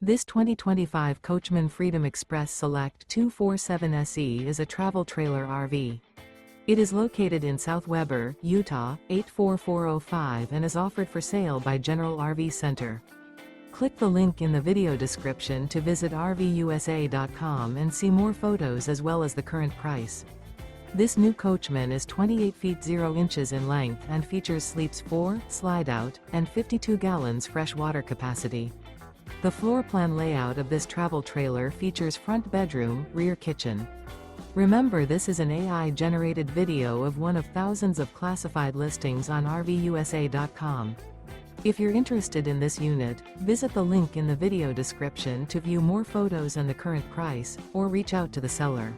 This 2025 Coachmen Freedom Express Select 247 SE is a travel trailer RV. It is located in South Weber, Utah, 84405 and is offered for sale by General RV Center. Click the link in the video description to visit RVUSA.com and see more photos as well as the current price. This new Coachmen is 28 feet 0 inches in length and features sleeps 4, slide-out, and 52 gallons fresh water capacity. The floor plan layout of this travel trailer features front bedroom, rear kitchen. Remember, this is an AI-generated video of one of thousands of classified listings on RVUSA.com. If you're interested in this unit, visit the link in the video description to view more photos and the current price, or reach out to the seller.